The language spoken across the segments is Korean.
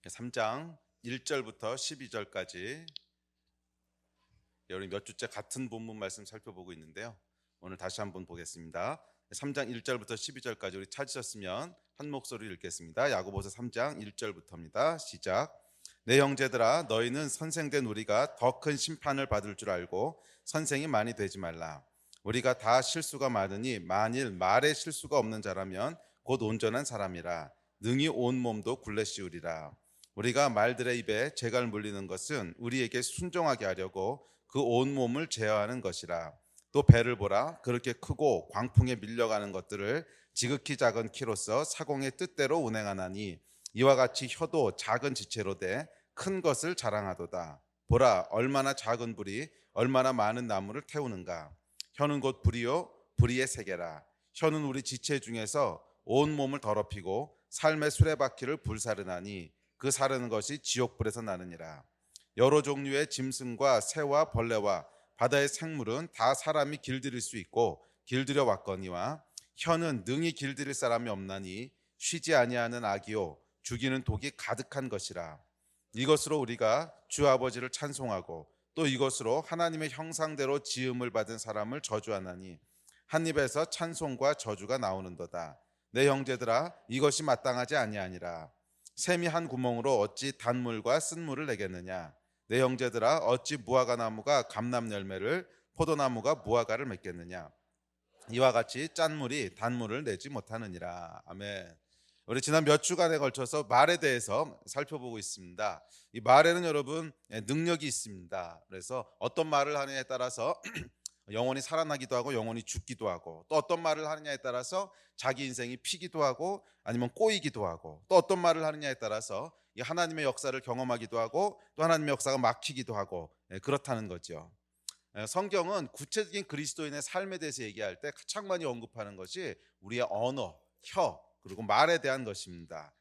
3장 1절부터 12절까지 우리 몇 주째 같은 본문 말씀 살펴보고 있는데요. 오늘 다시 한번 보겠습니다. 3장 1절부터 12절까지 우리 찾으셨으면 한 목소리를 읽겠습니다. 야고보서 3장 1절부터입니다. 시작. 내 형제들아, 너희는 선생된 우리가 더 큰 심판을 받을 줄 알고 선생이 많이 되지 말라. 우리가 다 실수가 많으니 만일 말에 실수가 없는 자라면 곧 온전한 사람이라 능히 온 몸도 굴레 씌우리라. 우리가 말들의 입에 재갈 물리는 것은 우리에게 순종하게 하려고 그 온 몸을 제어하는 것이라. 또 배를 보라. 그렇게 크고 광풍에 밀려가는 것들을 지극히 작은 키로서 사공의 뜻대로 운행하나니 이와 같이 혀도 작은 지체로 돼 큰 것을 자랑하도다. 보라, 얼마나 작은 불이 얼마나 많은 나무를 태우는가. 혀는 곧 불이요 불의의 세계라. 혀는 우리 지체 중에서 온 몸을 더럽히고 삶의 수레바퀴를 불사르나니 그 사르는 것이 지옥불에서 나느니라. 여러 종류의 짐승과 새와 벌레와 바다의 생물은 다 사람이 길들일 수 있고 길들여 왔거니와 혀는 능히 길들일 사람이 없나니 쉬지 아니하는 악이요 죽이는 독이 가득한 것이라. 이것으로 우리가 주 아버지를 찬송하고 또 이것으로 하나님의 형상대로 지음을 받은 사람을 저주하나니 한 입에서 찬송과 저주가 나오는도다. 내 형제들아, 이것이 마땅하지 아니하니라. 샘이 한 구멍으로 어찌 단물과 쓴물을 내겠느냐. 내 형제들아, 어찌 무화과 나무가 감람 열매를 포도나무가 무화과를 맺겠느냐. 이와 같이 짠물이 단물을 내지 못하느니라. 아멘. 우리 지난 몇 주간에 걸쳐서 말에 대해서 살펴보고 있습니다. 이 말에는 여러분 능력이 있습니다. 그래서 어떤 말을 하느냐에 따라서 영혼이 살아나기도 하고 영혼이 죽기도 하고, 또 어떤 말을 하느냐에 따라서 자기 인생이 피기도 하고 아니면 꼬이기도 하고, 또 어떤 말을 하느냐에 따라서 이 하나님의 역사를 경험하기도 하고 또 하나님의 역사가 막히기도 하고, 그렇다는 거죠. 성경은 구체적인 그리스도인의 삶에 대해서 얘기할 때 가장 많이 언급하는 것이 우리의 언어, 혀, 그리고 말에 대한 것입니다.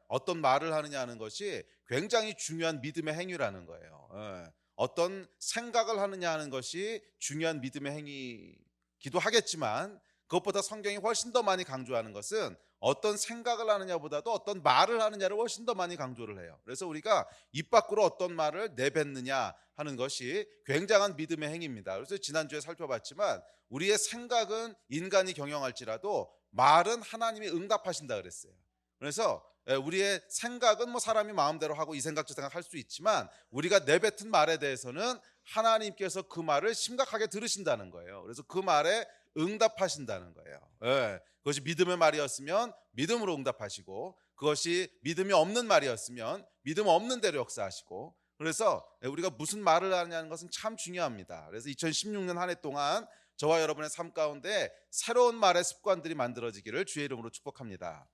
어떤 말을 하느냐 하는 것이 굉장히 중요한 믿음의 행위라는 거예요. 어떤 생각을 하느냐 하는 것이 중요한 믿음의 행위기도 하겠지만, 그것보다 성경이 훨씬 더 많이 강조하는 것은 어떤 생각을 하느냐보다도 어떤 말을 하느냐를 훨씬 더 많이 강조를 해요. 그래서 우리가 입 밖으로 어떤 말을 내뱉느냐 하는 것이 굉장한 믿음의 행위입니다. 그래서 지난주에 살펴봤지만 우리의 생각은 인간이 경영할지라도 말은 하나님이 응답하신다 그랬어요. 그래서 우리의 생각은 뭐 사람이 마음대로 하고 이 생각 저 생각 할 수 있지만 우리가 내뱉은 말에 대해서는 하나님께서 그 말을 심각하게 들으신다는 거예요. 그래서 그 말에 응답하신다는 거예요. 그것이 믿음의 말이었으면 믿음으로 응답하시고, 그것이 믿음이 없는 말이었으면 믿음 없는 대로 역사하시고, 그래서 우리가 무슨 말을 하느냐는 것은 참 중요합니다. 그래서 2016년 한 해 동안 저와 여러분의 삶 가운데 새로운 말의 습관들이 만들어지기를 주의 이름으로 축복합니다.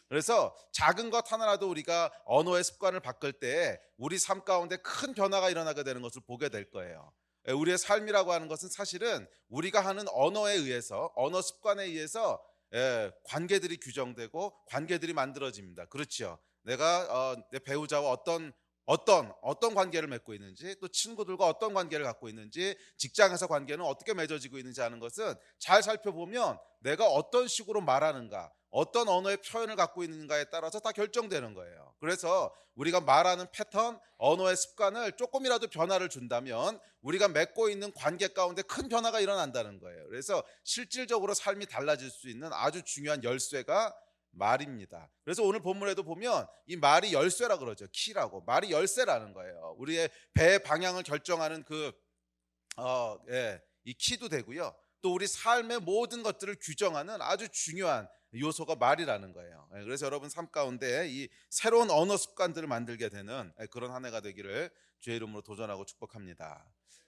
그래서 작은 것 하나라도 우리가 언어의 습관을 바꿀 때 우리 삶 가운데 큰 변화가 일어나게 되는 것을 보게 될 거예요. 우리의 삶이라고 하는 것은 사실은 우리가 하는 언어에 의해서, 언어 습관에 의해서 관계들이 규정되고 관계들이 만들어집니다. 그렇죠. 내가 내 배우자와 어떤 관계를 맺고 있는지, 또 친구들과 어떤 관계를 갖고 있는지, 직장에서 관계는 어떻게 맺어지고 있는지 하는 것은 잘 살펴보면 내가 어떤 식으로 말하는가, 어떤 언어의 표현을 갖고 있는가에 따라서 다 결정되는 거예요. 그래서 우리가 말하는 패턴, 언어의 습관을 조금이라도 변화를 준다면 우리가 맺고 있는 관계 가운데 큰 변화가 일어난다는 거예요. 그래서 실질적으로 삶이 달라질 수 있는 아주 중요한 열쇠가 말입니다. 그래서 오늘 본문에도 보면 이 말이 열쇠라 그러죠. 키라고. 말이 열쇠라는 거예요. 우리의 배의 방향을 결정하는 이 키도 되고요. 또 우리 삶의 모든 것들을 규정하는 아주 중요한 요소가 말이라는 거예요. 그래서 여러분 삶 가운데 이 새로운 언어 습관들을 만들게 되는 그런 한 해가 되기를 주의 이름으로 도전하고 축복합니다.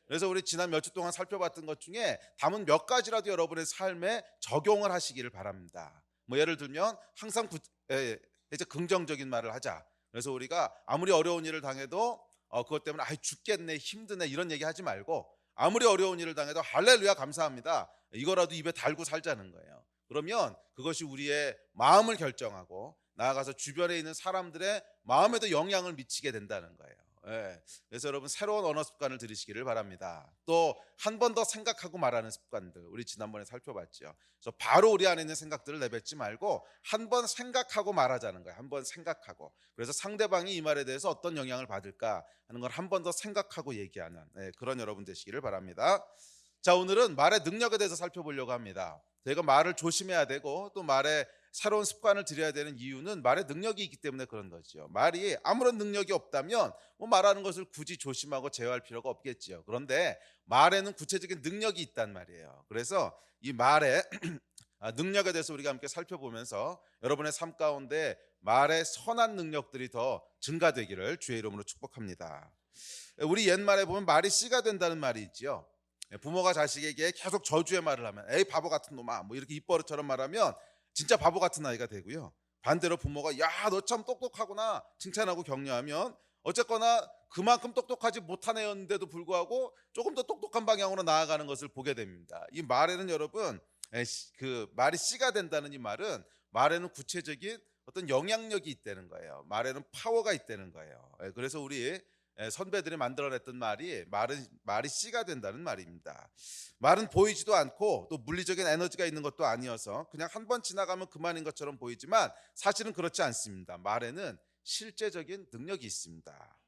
그래서 우리 지난 몇 주 동안 살펴봤던 것 중에 담은 몇 가지라도 여러분의 삶에 적용을 하시기를 바랍니다. 뭐 예를 들면 항상 이제 긍정적인 말을 하자. 그래서 우리가 아무리 어려운 일을 당해도 그것 때문에 죽겠네, 힘드네 이런 얘기 하지 말고, 아무리 어려운 일을 당해도 할렐루야 감사합니다 이거라도 입에 달고 살자는 거예요. 그러면 그것이 우리의 마음을 결정하고 나아가서 주변에 있는 사람들의 마음에도 영향을 미치게 된다는 거예요. 예. 그래서 여러분 새로운 언어 습관을 들이시기를 바랍니다. 또 한 번 더 생각하고 말하는 습관들 우리 지난번에 살펴봤죠. 그래서 바로 우리 안에 있는 생각들을 내뱉지 말고 한 번 생각하고 말하자는 거예요. 한 번 생각하고. 그래서 상대방이 이 말에 대해서 어떤 영향을 받을까 하는 걸 한 번 더 생각하고 얘기하는 그런 여러분 되시기를 바랍니다. 자, 오늘은 말의 능력에 대해서 살펴보려고 합니다. 저희가 말을 조심해야 되고 또 말에 새로운 습관을 들여야 되는 이유는 말의 능력이 있기 때문에 그런 거죠. 말이 아무런 능력이 없다면 뭐 말하는 것을 굳이 조심하고 제어할 필요가 없겠지요. 그런데 말에는 구체적인 능력이 있단 말이에요. 그래서 이 말의 능력에 대해서 우리가 함께 살펴보면서 여러분의 삶 가운데 말의 선한 능력들이 더 증가되기를 주의 이름으로 축복합니다. 우리 옛말에 보면 말이 씨가 된다는 말이 있지요. 부모가 자식에게 계속 저주의 말을 하면 에이 바보 같은 놈아 뭐 이렇게 입버릇처럼 말하면 진짜 바보 같은 아이가 되고요. 반대로 부모가 야 너 참 똑똑하구나 칭찬하고 격려하면 어쨌거나 그만큼 똑똑하지 못한 애였는데도 불구하고 조금 더 똑똑한 방향으로 나아가는 것을 보게 됩니다. 이 말에는 여러분 그 말이 씨가 된다는 이 말은 말에는 구체적인 어떤 영향력이 있다는 거예요. 말에는 파워가 있다는 거예요. 그래서 우리 선배들이 만들어냈던 말이 씨가 된다는 말입니다. 말은 보이지도 않고 또 물리적인 에너지가 있는 것도 아니어서 그냥 한 번 지나가면 그만인 것처럼 보이지만 사실은 그렇지 않습니다. 말에는 실제적인 능력이 있습니다.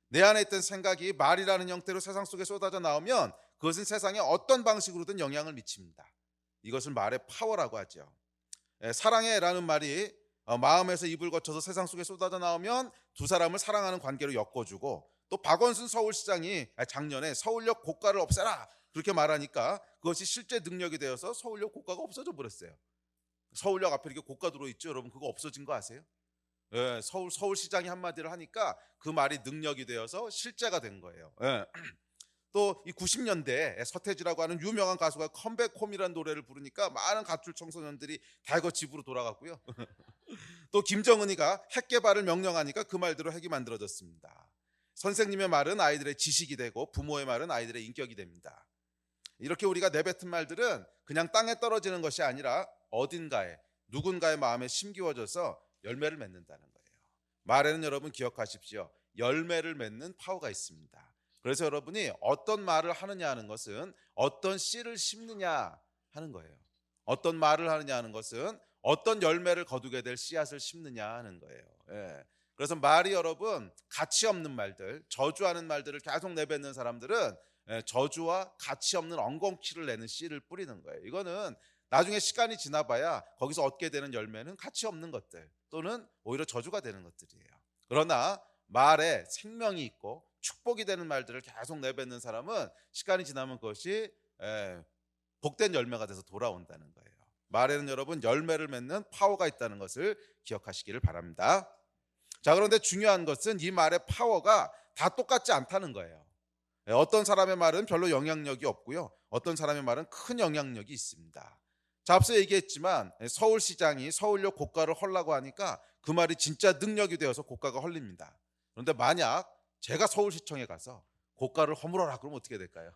내 안에 있던 생각이 말이라는 형태로 세상 속에 쏟아져 나오면 그것은 세상에 어떤 방식으로든 영향을 미칩니다. 이것을 말의 파워라고 하죠. 사랑해라는 말이 마음에서 입을 거쳐서 세상 속에 쏟아져 나오면 두 사람을 사랑하는 관계로 엮어주고 또 박원순 서울시장이 작년에 서울역 고가를 없애라 그렇게 말하니까 그것이 실제 능력이 되어서 서울역 고가가 없어져 버렸어요. 서울역 앞에 이렇게 고가 들어있죠. 여러분 그거 없어진 거 아세요? 서울시장이 한마디를 하니까 그 말이 능력이 되어서 실제가 된 거예요. 또 이 90년대에 서태지라고 하는 유명한 가수가 컴백홈이라는 노래를 부르니까 많은 가출 청소년들이 대거 집으로 돌아갔고요. 또 김정은이가 핵 개발을 명령하니까 그 말대로 핵이 만들어졌습니다. 선생님의 말은 아이들의 지식이 되고 부모의 말은 아이들의 인격이 됩니다. 이렇게 우리가 내뱉은 말들은 그냥 땅에 떨어지는 것이 아니라 어딘가에 누군가의 마음에 심기워져서 열매를 맺는다는 거예요. 말에는 여러분 기억하십시오. 열매를 맺는 파워가 있습니다. 그래서 여러분이 어떤 말을 하느냐 하는 것은 어떤 씨를 심느냐 하는 거예요. 어떤 말을 하느냐 하는 것은 어떤 열매를 거두게 될 씨앗을 심느냐 하는 거예요. 그래서 말이 여러분 가치 없는 말들, 저주하는 말들을 계속 내뱉는 사람들은 저주와 가치 없는 엉겅퀴를 내는 씨를 뿌리는 거예요. 이거는 나중에 시간이 지나봐야 거기서 얻게 되는 열매는 가치 없는 것들 또는 오히려 저주가 되는 것들이에요. 그러나 말에 생명이 있고 축복이 되는 말들을 계속 내뱉는 사람은 시간이 지나면 그것이 복된 열매가 돼서 돌아온다는 거예요. 말에는 여러분 열매를 맺는 파워가 있다는 것을 기억하시기를 바랍니다. 자, 그런데 중요한 것은 이 말의 파워가 다 똑같지 않다는 거예요. 어떤 사람의 말은 별로 영향력이 없고요. 어떤 사람의 말은 큰 영향력이 있습니다. 자, 앞서 얘기했지만 서울시장이 서울역 고가를 헐라고 하니까 그 말이 진짜 능력이 되어서 고가가 헐립니다. 그런데 만약 제가 서울시청에 가서 고가를 허물어라 그러면 어떻게 될까요?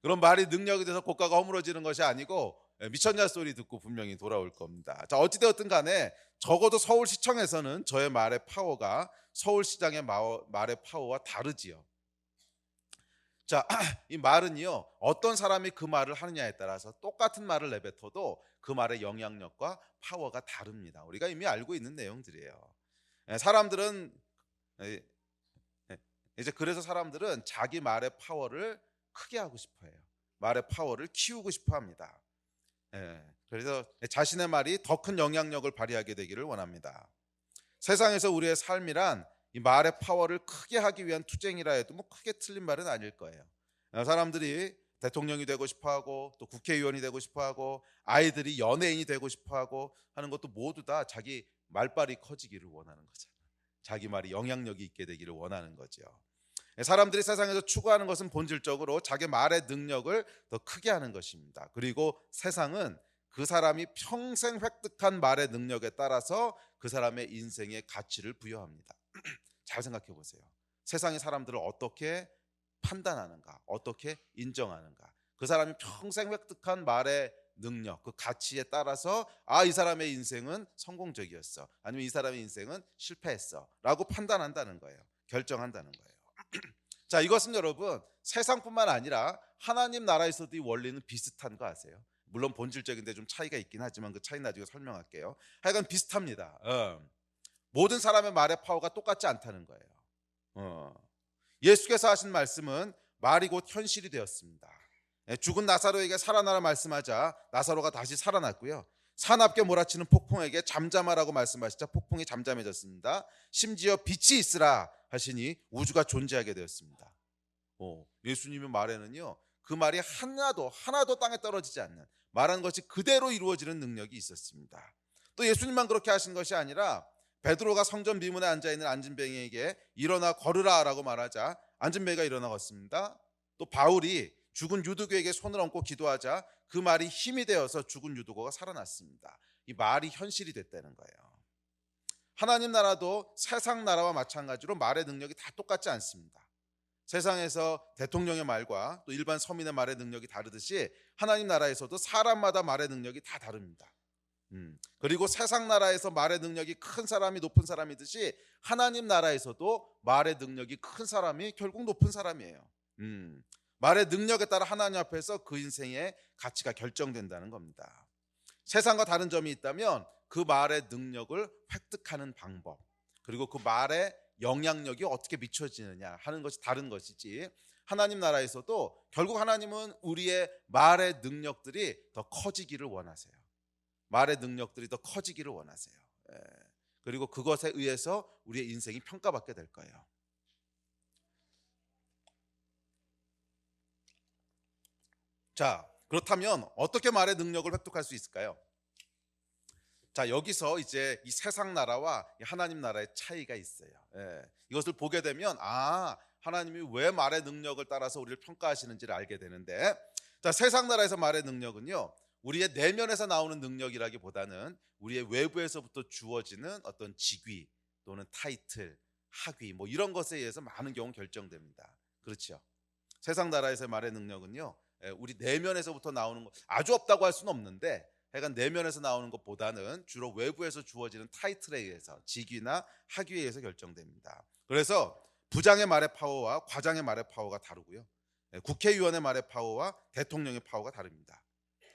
그런 말이 능력이 돼서 고가가 허물어지는 것이 아니고 미쳤냐 소리 듣고 분명히 돌아올 겁니다. 자, 어찌되었든 간에 적어도 서울시청에서는 저의 말의 파워가 서울시장의 말의 파워와 다르지요. 자, 이 말은요 어떤 사람이 그 말을 하느냐에 따라서 똑같은 말을 내뱉어도 그 말의 영향력과 파워가 다릅니다. 우리가 이미 알고 있는 내용들이에요. 사람들은 이제 그래서 사람들은 자기 말의 파워를 크게 하고 싶어해요. 말의 파워를 키우고 싶어합니다. 그래서 자신의 말이 더 큰 영향력을 발휘하게 되기를 원합니다. 세상에서 우리의 삶이란 이 말의 파워를 크게 하기 위한 투쟁이라 해도 뭐 크게 틀린 말은 아닐 거예요. 사람들이 대통령이 되고 싶어하고 또 국회의원이 되고 싶어하고 아이들이 연예인이 되고 싶어하고 하는 것도 모두 다 자기 말빨이 커지기를 원하는 거잖아요. 자기 말이 영향력이 있게 되기를 원하는 거죠. 사람들이 세상에서 추구하는 것은 본질적으로 자기 말의 능력을 더 크게 하는 것입니다. 그리고 세상은 그 사람이 평생 획득한 말의 능력에 따라서 그 사람의 인생의 가치를 부여합니다. 잘 생각해 보세요. 세상의 사람들을 어떻게 판단하는가, 어떻게 인정하는가. 그 사람이 평생 획득한 말의 능력, 그 가치에 따라서 이 사람의 인생은 성공적이었어, 아니면 이 사람의 인생은 실패했어 라고 판단한다는 거예요. 결정한다는 거예요. 자, 이것은 여러분 세상뿐만 아니라 하나님 나라에서도 이 원리는 비슷한 거 아세요? 물론 본질적인데 좀 차이가 있긴 하지만 그 차이 나중에 설명할게요. 하여간 비슷합니다. 모든 사람의 말의 파워가 똑같지 않다는 거예요. 예수께서 하신 말씀은 말이 곧 현실이 되었습니다. 죽은 나사로에게 살아나라 말씀하자 나사로가 다시 살아났고요. 사납게 몰아치는 폭풍에게 잠잠하라고 말씀하시자 폭풍이 잠잠해졌습니다. 심지어 빛이 있으라 하시니 우주가 존재하게 되었습니다. 예수님의 말에는요, 그 말이 하나도 땅에 떨어지지 않는, 말한 것이 그대로 이루어지는 능력이 있었습니다. 또 예수님만 그렇게 하신 것이 아니라 베드로가 성전 비문에 앉아있는 안진뱅이에게 일어나 걸으라 라고 말하자 안진뱅이가 일어나 걷습니다. 또 바울이 죽은 유두교에게 손을 얹고 기도하자 그 말이 힘이 되어서 죽은 유두교가 살아났습니다. 이 말이 현실이 됐다는 거예요. 하나님 나라도 세상 나라와 마찬가지로 말의 능력이 다 똑같지 않습니다. 세상에서 대통령의 말과 또 일반 서민의 말의 능력이 다르듯이 하나님 나라에서도 사람마다 말의 능력이 다 다릅니다. 그리고 세상 나라에서 말의 능력이 큰 사람이 높은 사람이듯이 하나님 나라에서도 말의 능력이 큰 사람이 결국 높은 사람이에요. 말의 능력에 따라 하나님 앞에서 그 인생의 가치가 결정된다는 겁니다. 세상과 다른 점이 있다면 그 말의 능력을 획득하는 방법, 그리고 그 말의 영향력이 어떻게 미쳐지느냐 하는 것이 다른 것이지, 하나님 나라에서도 결국 하나님은 우리의 말의 능력들이 더 커지기를 원하세요. 말의 능력들이 더 커지기를 원하세요. 그리고 그것에 의해서 우리의 인생이 평가받게 될 거예요. 자, 그렇다면 어떻게 말의 능력을 획득할 수 있을까요? 자, 여기서 이제 이 세상 나라와 하나님 나라의 차이가 있어요. 이것을 보게 되면 하나님이 왜 말의 능력을 따라서 우리를 평가하시는지를 알게 되는데, 자, 세상 나라에서 말의 능력은요, 우리의 내면에서 나오는 능력이라기보다는 우리의 외부에서부터 주어지는 어떤 직위 또는 타이틀, 학위 뭐 이런 것에 의해서 많은 경우 결정됩니다. 그렇죠? 세상 나라에서의 말의 능력은요, 우리 내면에서부터 나오는 것, 아주 없다고 할 수는 없는데 하여간 내면에서 나오는 것보다는 주로 외부에서 주어지는 타이틀에 의해서, 직위나 학위에 의해서 결정됩니다. 그래서 부장의 말의 파워와 과장의 말의 파워가 다르고요, 국회의원의 말의 파워와 대통령의 파워가 다릅니다.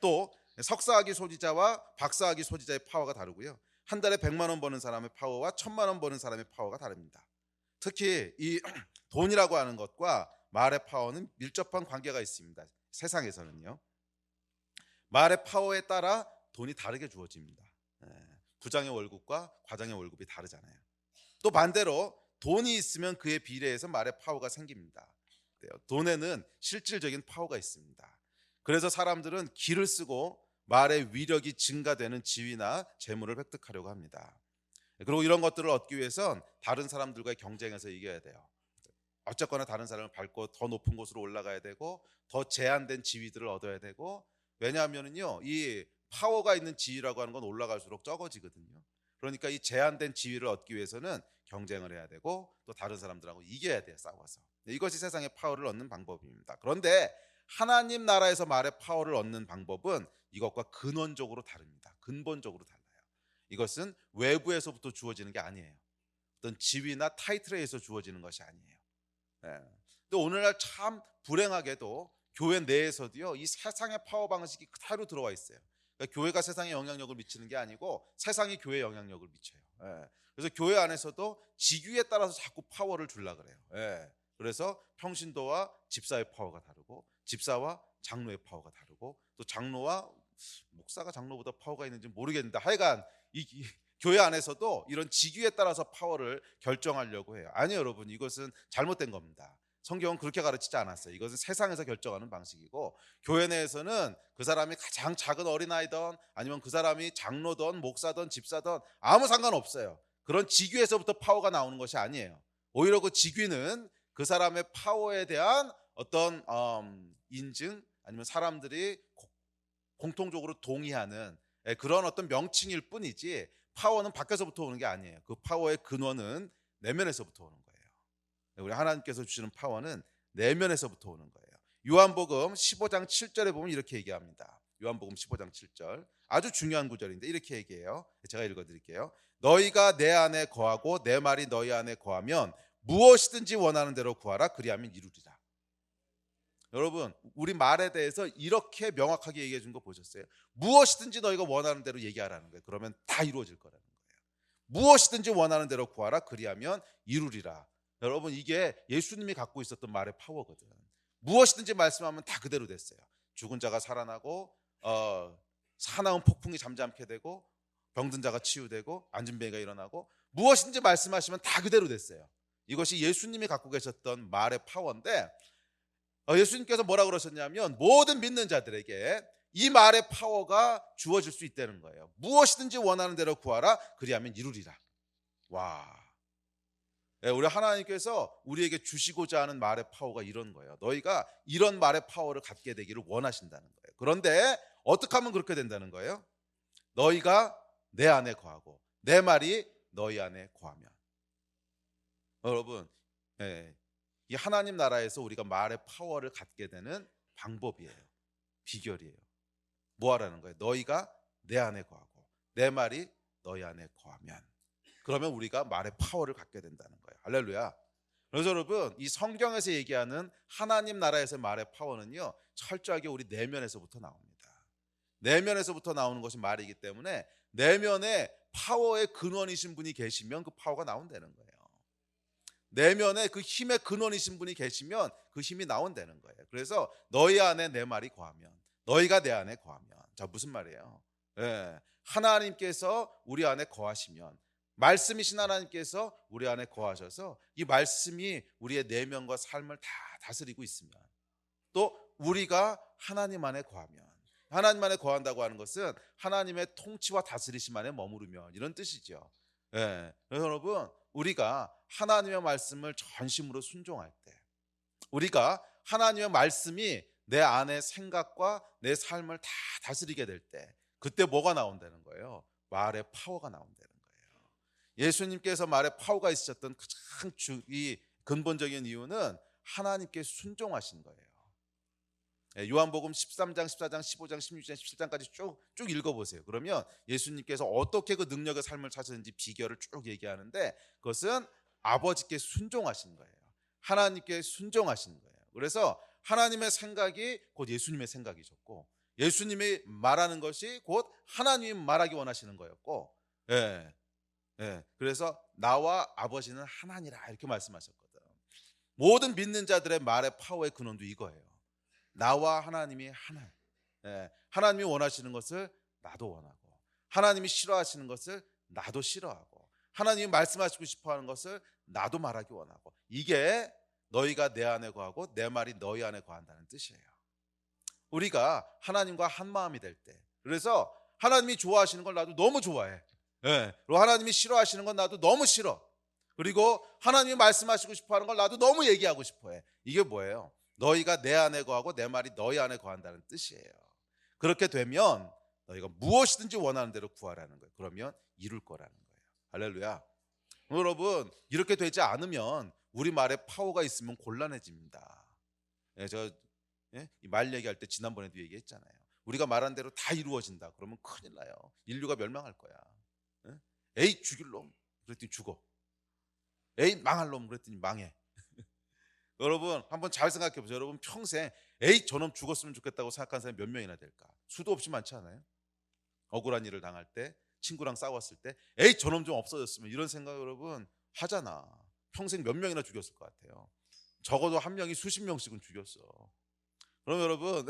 또 석사학위 소지자와 박사학위 소지자의 파워가 다르고요, 한 달에 100만 원 버는 사람의 파워와 1000만 원 버는 사람의 파워가 다릅니다. 특히 이 돈이라고 하는 것과 말의 파워는 밀접한 관계가 있습니다. 세상에서는요, 말의 파워에 따라 돈이 다르게 주어집니다. 부장의 월급과 과장의 월급이 다르잖아요. 또 반대로 돈이 있으면 그에 비례해서 말의 파워가 생깁니다. 돈에는 실질적인 파워가 있습니다. 그래서 사람들은 기를 쓰고 말의 위력이 증가되는 지위나 재물을 획득하려고 합니다. 그리고 이런 것들을 얻기 위해선 다른 사람들과의 경쟁에서 이겨야 돼요. 어쨌거나 다른 사람을 밟고 더 높은 곳으로 올라가야 되고 더 제한된 지위들을 얻어야 되고, 왜냐하면요, 이 파워가 있는 지위라고 하는 건 올라갈수록 적어지거든요. 그러니까 이 제한된 지위를 얻기 위해서는 경쟁을 해야 되고 또 다른 사람들하고 이겨야 돼요, 싸워서. 이것이 세상의 파워를 얻는 방법입니다. 그런데 하나님 나라에서 말의 파워를 얻는 방법은 이것과 근원적으로 다릅니다. 근본적으로 달라요. 이것은 외부에서부터 주어지는 게 아니에요. 어떤 지위나 타이틀에 의해서 주어지는 것이 아니에요. 또 오늘날 참 불행하게도 교회 내에서도요, 이 세상의 파워 방식이 그대로 들어와 있어요. 그러니까 교회가 세상에 영향력을 미치는 게 아니고 세상이 교회에 영향력을 미쳐요. 그래서 교회 안에서도 직위에 따라서 자꾸 파워를 주려고 그래요. 그래서 평신도와 집사의 파워가 다르고, 집사와 장로의 파워가 다르고, 또 장로와 목사가 장로보다 파워가 있는지 모르겠는데 하여간 이 교회 안에서도 이런 직위에 따라서 파워를 결정하려고 해요. 아니요, 여러분, 이것은 잘못된 겁니다. 성경은 그렇게 가르치지 않았어요. 이것은 세상에서 결정하는 방식이고, 교회 내에서는 그 사람이 가장 작은 어린아이든 아니면 그 사람이 장로든 목사든 집사든 아무 상관없어요. 그런 직위에서부터 파워가 나오는 것이 아니에요. 오히려 그 직위는 그 사람의 파워에 대한 어떤 인증, 아니면 사람들이 공통적으로 동의하는 그런 어떤 명칭일 뿐이지, 파워는 밖에서부터 오는 게 아니에요. 그 파워의 근원은 내면에서부터 오는 거예요. 우리 하나님께서 주시는 파워는 내면에서부터 오는 거예요. 요한복음 15장 7절에 보면 이렇게 얘기합니다. 요한복음 15장 7절. 아주 중요한 구절인데 이렇게 얘기해요. 제가 읽어드릴게요. 너희가 내 안에 거하고 내 말이 너희 안에 거하면 무엇이든지 원하는 대로 구하라. 그리하면 이루리라. 여러분, 우리 말에 대해서 이렇게 명확하게 얘기해 준 거 보셨어요? 무엇이든지 너희가 원하는 대로 얘기하라는 거예요. 그러면 다 이루어질 거라는 거예요. 무엇이든지 원하는 대로 구하라. 그리하면 이루리라. 여러분, 이게 예수님이 갖고 있었던 말의 파워거든. 무엇이든지 말씀하면 다 그대로 됐어요. 죽은 자가 살아나고 사나운 폭풍이 잠잠게 되고 병든 자가 치유되고 앉은 뱅이가 일어나고 무엇이든지 말씀하시면 다 그대로 됐어요. 이것이 예수님이 갖고 계셨던 말의 파워인데 예수님께서 뭐라 그러셨냐면 모든 믿는 자들에게 이 말의 파워가 주어질 수 있다는 거예요. 무엇이든지 원하는 대로 구하라. 그리하면 이루리라. 와, 우리 하나님께서 우리에게 주시고자 하는 말의 파워가 이런 거예요. 너희가 이런 말의 파워를 갖게 되기를 원하신다는 거예요. 그런데 어떻게 하면 그렇게 된다는 거예요? 너희가 내 안에 거하고 내 말이 너희 안에 거하면. 여러분, 이 하나님 나라에서 우리가 말의 파워를 갖게 되는 방법이에요. 비결이에요. 뭐 하라는 거예요? 너희가 내 안에 거하고 내 말이 너희 안에 거하면. 그러면 우리가 말의 파워를 갖게 된다는 거예요. 할렐루야. 그래서 여러분, 이 성경에서 얘기하는 하나님 나라에서의 말의 파워는요, 철저하게 우리 내면에서부터 나옵니다. 내면에서부터 나오는 것이 말이기 때문에 내면에 파워의 근원이신 분이 계시면 그 파워가 나온다는 거예요. 내면에 그 힘의 근원이신 분이 계시면 그 힘이 나온다는 거예요. 그래서 너희 안에 내 말이 거하면, 너희가 내 안에 거하면. 자, 무슨 말이에요? 하나님께서 우리 안에 거하시면, 말씀이신 하나님께서 우리 안에 거하셔서 이 말씀이 우리의 내면과 삶을 다 다스리고 있으면, 또 우리가 하나님 안에 거하면, 하나님 안에 거한다고 하는 것은 하나님의 통치와 다스리심 안에 머무르면, 이런 뜻이죠. 그래서 여러분, 우리가 하나님의 말씀을 전심으로 순종할 때, 우리가 하나님의 말씀이 내 안의 생각과 내 삶을 다 다스리게 될 때, 그때 뭐가 나온다는 거예요? 말의 파워가 나온다는 거예요. 예수님께서 말의 파워가 있으셨던 가장 근본적인 이유는 하나님께 순종하신 거예요. 요한복음 13장, 14장, 15장, 16장, 17장까지 쭉 읽어보세요. 그러면 예수님께서 어떻게 그 능력의 삶을 찾으셨는지 비결을 쭉 얘기하는데, 그것은 아버지께 순종하신 거예요. 하나님께 순종하신 거예요. 그래서 하나님의 생각이 곧 예수님의 생각이셨고, 예수님이 말하는 것이 곧 하나님이 말하기 원하시는 거였고, 그래서 나와 아버지는 하나니라, 이렇게 말씀하셨거든. 모든 믿는 자들의 말의 파워의 근원도 이거예요. 나와 하나님이 하나. 하나님이 원하시는 것을 나도 원하고, 하나님이 싫어하시는 것을 나도 싫어하고, 하나님이 말씀하시고 싶어하는 것을 나도 말하기 원하고, 이게 너희가 내 안에 거하고 내 말이 너희 안에 거한다는 뜻이에요. 우리가 하나님과 한 마음이 될 때, 그래서 하나님이 좋아하시는 걸 나도 너무 좋아해. 그리고 하나님이 싫어하시는 건 나도 너무 싫어. 그리고 하나님이 말씀하시고 싶어하는 걸 나도 너무 얘기하고 싶어해. 이게 뭐예요? 너희가 내 안에 거하고 내 말이 너희 안에 거한다는 뜻이에요. 그렇게 되면 너희가 무엇이든지 원하는 대로 구하라는 거예요. 그러면 이룰 거라는 거예요. 할렐루야. 여러분, 이렇게 되지 않으면 우리 말에 파워가 있으면 곤란해집니다. 제가 이 말 얘기할 때 지난번에도 얘기했잖아요. 우리가 말한 대로 다 이루어진다 그러면 큰일 나요. 인류가 멸망할 거야. 에이, 죽일 놈 그랬더니 죽어. 에이, 망할 놈 그랬더니 망해. 여러분, 한번 잘 생각해 보세요. 여러분, 평생 에이, 저놈 죽었으면 좋겠다고 생각하는 사람이 몇 명이나 될까? 수도 없이 많지 않아요? 억울한 일을 당할 때, 친구랑 싸웠을 때 에이, 저놈 좀 없어졌으면, 이런 생각 여러분 하잖아. 평생 몇 명이나 죽였을 것 같아요? 적어도 한 명이 수십 명씩은 죽였어. 그럼 여러분,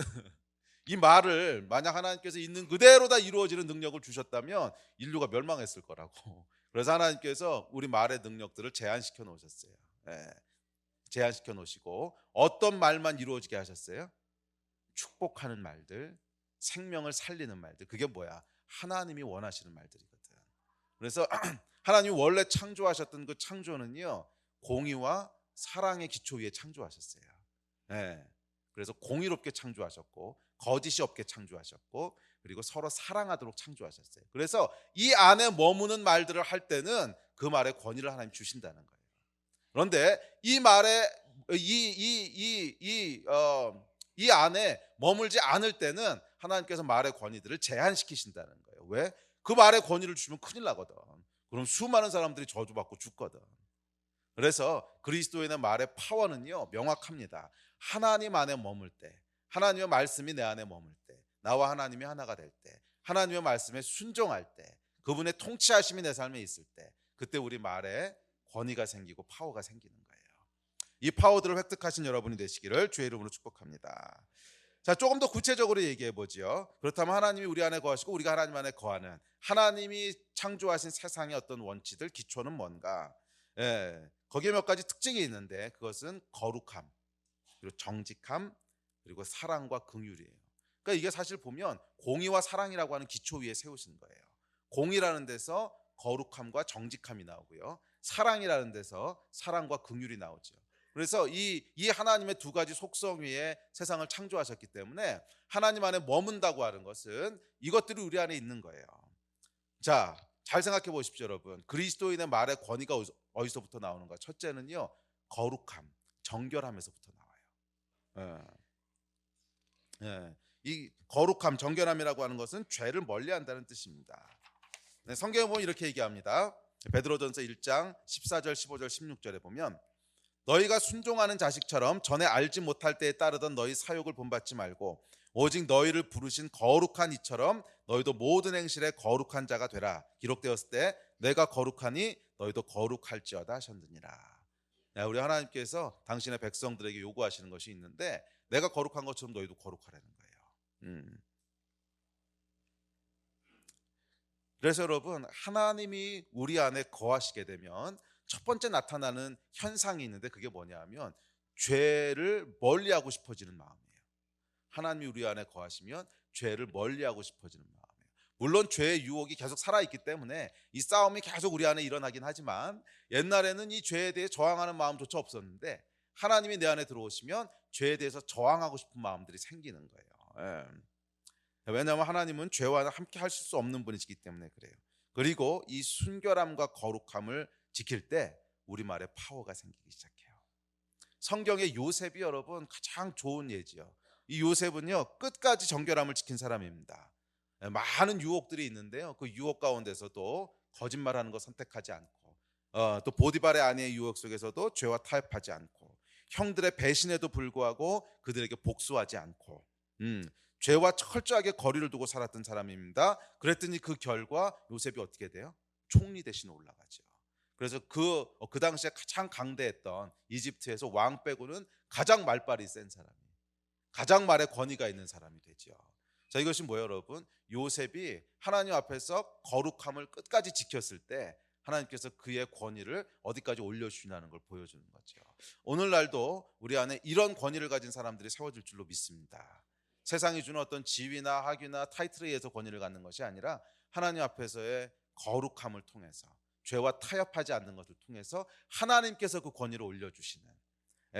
이 말을 만약 하나님께서 있는 그대로 다 이루어지는 능력을 주셨다면 인류가 멸망했을 거라고. 그래서 하나님께서 우리 말의 능력들을 제한시켜 놓으셨어요. 제한시켜 놓으시고 어떤 말만 이루어지게 하셨어요? 축복하는 말들, 생명을 살리는 말들. 그게 뭐야? 하나님이 원하시는 말들이거든. 그래서 하나님이 원래 창조하셨던 그 창조는요, 공의와 사랑의 기초 위에 창조하셨어요. 그래서 공의롭게 창조하셨고, 거짓이 없게 창조하셨고, 그리고 서로 사랑하도록 창조하셨어요. 그래서 이 안에 머무는 말들을 할 때는 그 말의 권위를 하나님 주신다는 거예요. 그런데 이 말에 이 안에 머물지 않을 때는 하나님께서 말의 권위들을 제한시키신다는 거예요. 왜? 그 말의 권위를 주면 큰일 나거든. 그럼 수많은 사람들이 저주받고 죽거든. 그래서 그리스도인의 말의 파워는요 명확합니다. 하나님 안에 머물 때, 하나님의 말씀이 내 안에 머물 때, 나와 하나님이 하나가 될 때, 하나님의 말씀에 순종할 때, 그분의 통치하심이 내 삶에 있을 때, 그때 우리 말에 권위가 생기고 파워가 생기는 거예요. 이 파워들을 획득하신 여러분이 되시기를 주의 이름으로 축복합니다. 자, 조금 더 구체적으로 얘기해 보죠. 그렇다면 하나님이 우리 안에 거하시고 우리가 하나님 안에 거하는, 하나님이 창조하신 세상의 어떤 원칙들, 기초는 뭔가? 거기에 몇 가지 특징이 있는데, 그것은 거룩함, 그리고 정직함, 그리고 사랑과 긍휼이에요. 그러니까 이게 사실 보면 공의와 사랑이라고 하는 기초 위에 세우신 거예요. 공의라는 데서 거룩함과 정직함이 나오고요, 사랑이라는 데서 사랑과 긍휼이 나오죠. 그래서 이 하나님의 두 가지 속성 위에 세상을 창조하셨기 때문에 하나님 안에 머문다고 하는 것은 이것들이 우리 안에 있는 거예요. 자, 잘 생각해 보십시오, 여러분. 그리스도인의 말의 권위가 어디서부터 나오는가? 첫째는요, 거룩함, 정결함에서부터 나와요. 이 거룩함, 정결함이라고 하는 것은 죄를 멀리한다는 뜻입니다. 성경에 보면 이렇게 얘기합니다. 베드로전서 1장 14절, 15절, 16절에 보면, 너희가 순종하는 자식처럼 전에 알지 못할 때에 따르던 너희 사욕을 본받지 말고 오직 너희를 부르신 거룩한 이처럼 너희도 모든 행실에 거룩한 자가 되라. 기록되었을 때 내가 거룩하니 너희도 거룩할지어다 하셨느니라. 우리 하나님께서 당신의 백성들에게 요구하시는 것이 있는데, 내가 거룩한 것처럼 너희도 거룩하라는 거예요. 그래서 여러분, 하나님이 우리 안에 거하시게 되면 첫 번째 나타나는 현상이 있는데, 그게 뭐냐 하면 죄를 멀리하고 싶어지는 마음이에요. 하나님이 우리 안에 거하시면 죄를 멀리하고 싶어지는 마음이에요. 물론 죄의 유혹이 계속 살아있기 때문에 이 싸움이 계속 우리 안에 일어나긴 하지만, 옛날에는 이 죄에 대해 저항하는 마음조차 없었는데 하나님이 내 안에 들어오시면 죄에 대해서 저항하고 싶은 마음들이 생기는 거예요. 왜냐하면 하나님은 죄와 함께 하실 수 없는 분이시기 때문에 그래요. 그리고 이 순결함과 거룩함을 지킬 때 우리 말에 파워가 생기기 시작해요. 성경의 요셉이 여러분 가장 좋은 예지요. 이 요셉은요 끝까지 정결함을 지킨 사람입니다. 많은 유혹들이 있는데요, 그 유혹 가운데서도 거짓말하는 거 선택하지 않고, 또 보디발의 아내의 유혹 속에서도 죄와 타협하지 않고, 형들의 배신에도 불구하고 그들에게 복수하지 않고, 죄와 철저하게 거리를 두고 살았던 사람입니다. 그랬더니 그 결과 요셉이 어떻게 돼요? 총리 대신 올라가죠. 그래서 그 당시에 가장 강대했던 이집트에서 왕 빼고는 가장 말빨이 센 사람이, 가장 말에 권위가 있는 사람이 되죠. 자, 이것이 뭐예요, 여러분? 요셉이 하나님 앞에서 거룩함을 끝까지 지켰을 때 하나님께서 그의 권위를 어디까지 올려주시냐는 걸 보여주는 거죠. 오늘날도 우리 안에 이런 권위를 가진 사람들이 세워질 줄로 믿습니다. 세상이 주는 어떤 지위나 학위나 타이틀에 의해서 권위를 갖는 것이 아니라 하나님 앞에서의 거룩함을 통해서, 죄와 타협하지 않는 것을 통해서 하나님께서 그 권위를 올려주시는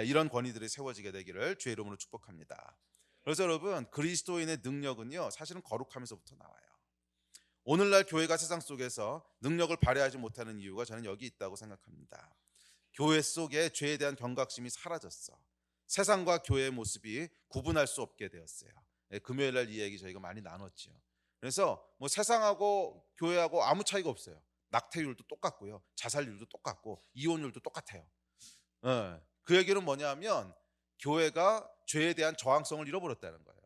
이런 권위들이 세워지게 되기를 주의 이름으로 축복합니다. 그래서 여러분, 그리스도인의 능력은요 사실은 거룩함에서부터 나와요. 오늘날 교회가 세상 속에서 능력을 발휘하지 못하는 이유가 저는 여기 있다고 생각합니다. 교회 속에 죄에 대한 경각심이 사라졌어. 세상과 교회의 모습이 구분할 수 없게 되었어요. 금요일 날 이 얘기 저희가 많이 나눴죠. 그래서 뭐 세상하고 교회하고 아무 차이가 없어요. 낙태율도 똑같고요, 자살률도 똑같고, 이혼율도 똑같아요. 그 얘기는 뭐냐면 교회가 죄에 대한 저항성을 잃어버렸다는 거예요.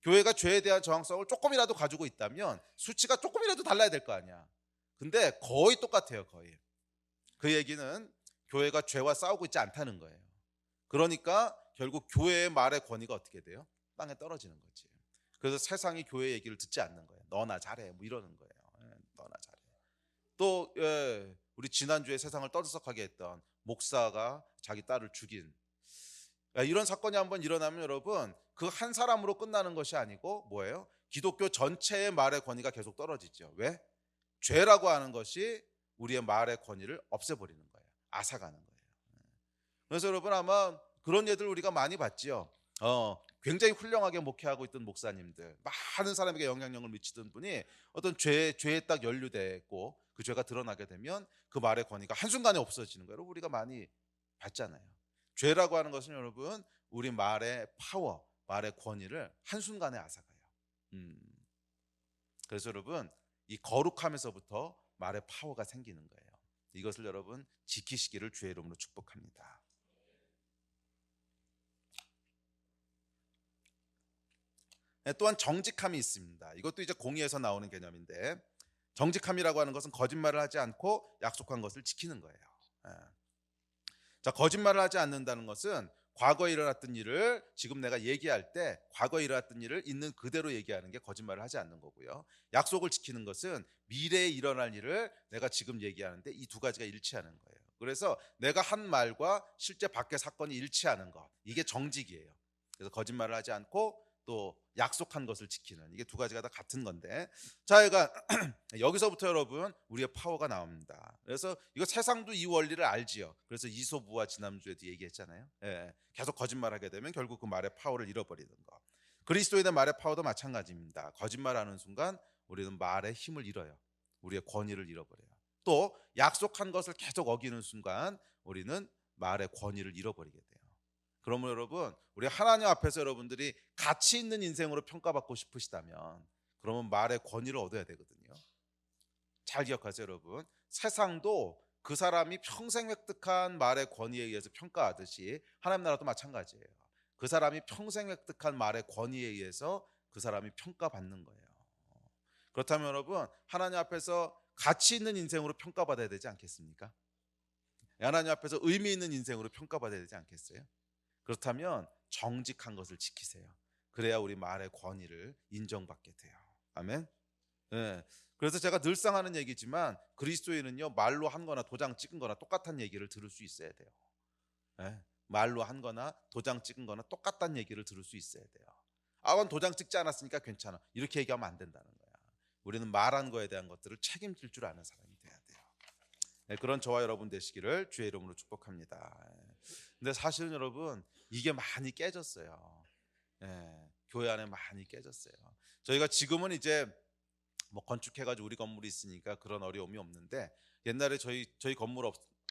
교회가 죄에 대한 저항성을 조금이라도 가지고 있다면 수치가 조금이라도 달라야 될 거 아니야. 근데 거의 똑같아요, 거의. 그 얘기는 교회가 죄와 싸우고 있지 않다는 거예요. 그러니까 결국 교회의 말의 권위가 어떻게 돼요? 땅에 떨어지는 거지. 그래서 세상이 교회 얘기를 듣지 않는 거예요. 너나 잘해, 뭐 이러는 거예요. 너나 잘해. 또 우리 지난주에 세상을 떠들썩하게 했던 목사가 자기 딸을 죽인 이런 사건이 한번 일어나면 여러분, 그 한 사람으로 끝나는 것이 아니고 뭐예요? 기독교 전체의 말의 권위가 계속 떨어지죠. 왜? 죄라고 하는 것이 우리의 말의 권위를 없애버리는 거예요. 앗아가는 거예요. 그래서 여러분, 아마 그런 예들 우리가 많이 봤지요. 굉장히 훌륭하게 목회하고 있던 목사님들, 많은 사람에게 영향력을 미치던 분이 어떤 죄에 딱 연루됐고 그 죄가 드러나게 되면 그 말의 권위가 한순간에 없어지는 거예요. 우리가 많이 봤잖아요. 죄라고 하는 것은 여러분, 우리 말의 파워, 말의 권위를 한순간에 앗아가요. 음. 그래서 여러분 이 거룩함에서부터 말의 파워가 생기는 거예요. 이것을 여러분 지키시기를 주의 이름으로 축복합니다. 또한 정직함이 있습니다. 이것도 이제 공의에서 나오는 개념인데, 정직함이라고 하는 것은 거짓말을 하지 않고 약속한 것을 지키는 거예요. 예. 자, 거짓말을 하지 않는다는 것은 과거에 일어났던 일을 지금 내가 얘기할 때 과거에 일어났던 일을 있는 그대로 얘기하는 게 거짓말을 하지 않는 거고요. 약속을 지키는 것은 미래에 일어날 일을 내가 지금 얘기하는데 이 두 가지가 일치하는 거예요. 그래서 내가 한 말과 실제 밖의 사건이 일치하는 것, 이게 정직이에요. 그래서 거짓말을 하지 않고 또 약속한 것을 지키는, 이게 두 가지가 다 같은 건데, 자, 여기서부터 여러분 우리의 파워가 나옵니다. 그래서 이거 세상도 이 원리를 알지요. 그래서 이소부와 지난주에도 얘기했잖아요. 예, 계속 거짓말하게 되면 결국 그 말의 파워를 잃어버리는 거. 그리스도에 대한 말의 파워도 마찬가지입니다. 거짓말하는 순간 우리는 말의 힘을 잃어요. 우리의 권위를 잃어버려요. 또 약속한 것을 계속 어기는 순간 우리는 말의 권위를 잃어버리게 돼요. 그러면 여러분, 우리 하나님 앞에서 여러분들이 가치 있는 인생으로 평가받고 싶으시다면 그러면 말의 권위를 얻어야 되거든요. 잘 기억하세요, 여러분. 세상도 그 사람이 평생 획득한 말의 권위에 의해서 평가하듯이 하나님 나라도 마찬가지예요. 그 사람이 평생 획득한 말의 권위에 의해서 그 사람이 평가받는 거예요. 그렇다면 여러분, 하나님 앞에서 가치 있는 인생으로 평가받아야 되지 않겠습니까? 하나님 앞에서 의미 있는 인생으로 평가받아야 되지 않겠어요? 그렇다면 정직한 것을 지키세요. 그래야 우리 말의 권위를 인정받게 돼요. 아멘. 네. 그래서 제가 늘상 하는 얘기지만 그리스도인은요, 말로 한 거나 도장 찍은 거나 똑같은 얘기를 들을 수 있어야 돼요. 네. 말로 한 거나 도장 찍은 거나 똑같다는 얘기를 들을 수 있어야 돼요. 넌 도장 찍지 않았으니까 괜찮아, 이렇게 얘기하면 안 된다는 거야. 우리는 말한 거에 대한 것들을 책임질 줄 아는 사람이 돼야 돼요. 네, 그런 저와 여러분 되시기를 주의 이름으로 축복합니다. 근데 사실은 여러분 이게 많이 깨졌어요. 교회 안에 많이 깨졌어요. 저희가 지금은 이제 뭐 건축해가지고 우리 건물이 있으니까 그런 어려움이 없는데, 옛날에 저희 건물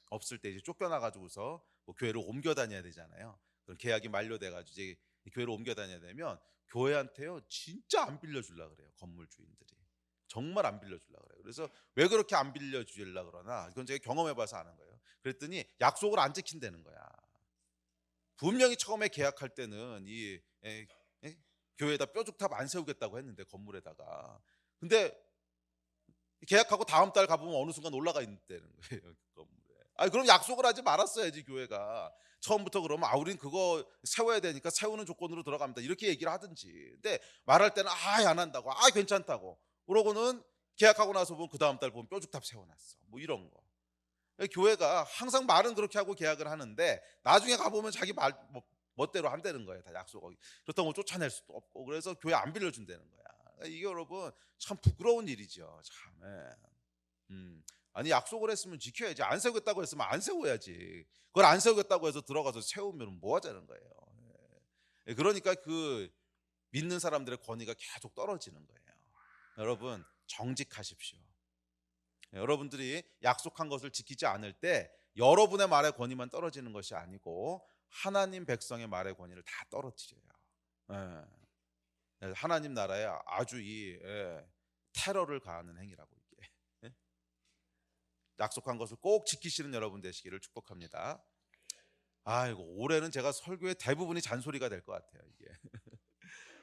없을 때 이제 쫓겨나가지고서 뭐 교회를 옮겨 다녀야 되잖아요. 그럼 계약이 만료돼가지고 이제 교회를 옮겨 다녀야 되면 교회한테요 진짜 안 빌려주려 그래요. 건물 주인들이 정말 안 빌려주려 그래요. 그래서 왜 그렇게 안 빌려주려 그러나, 이건 제가 경험해봐서 아는 거예요. 그랬더니 약속을 안 지킨다는 거야. 분명히 처음에 계약할 때는 교회에다 뾰족탑 안 세우겠다고 했는데, 건물에다가. 근데 계약하고 다음 달 가보면 어느 순간 올라가 있다는 거예요. 건물에. 그럼 약속을 하지 말았어야지 교회가. 처음부터 그러면 우린 그거 세워야 되니까 세우는 조건으로 들어갑니다, 이렇게 얘기를 하든지. 근데 말할 때는 안 한다고, 괜찮다고 그러고는 계약하고 나서 보면 그 다음 달 보면 뾰족탑 세워놨어, 뭐 이런 거. 교회가 항상 말은 그렇게 하고 계약을 하는데 나중에 가보면 자기 말 멋대로 한다는 거예요. 다 약속하기. 그렇다고 뭐 쫓아낼 수도 없고, 그래서 교회 안 빌려준다는 거야. 이게 여러분 참 부끄러운 일이죠. 참. 아니, 약속을 했으면 지켜야지. 안 세우겠다고 했으면 안 세워야지. 그걸 안 세우겠다고 해서 들어가서 세우면 뭐 하자는 거예요. 그러니까 그 믿는 사람들의 권위가 계속 떨어지는 거예요. 여러분 정직하십시오. 여러분들이 약속한 것을 지키지 않을 때 여러분의 말의 권위만 떨어지는 것이 아니고 하나님 백성의 말의 권위를 다 떨어뜨려요. 하나님 나라에 아주 테러를 가하는 행위라고, 이게. 약속한 것을 꼭 지키시는 여러분 되시기를 축복합니다. 이거 올해는 제가 설교의 대부분이 잔소리가 될 것 같아요, 이게.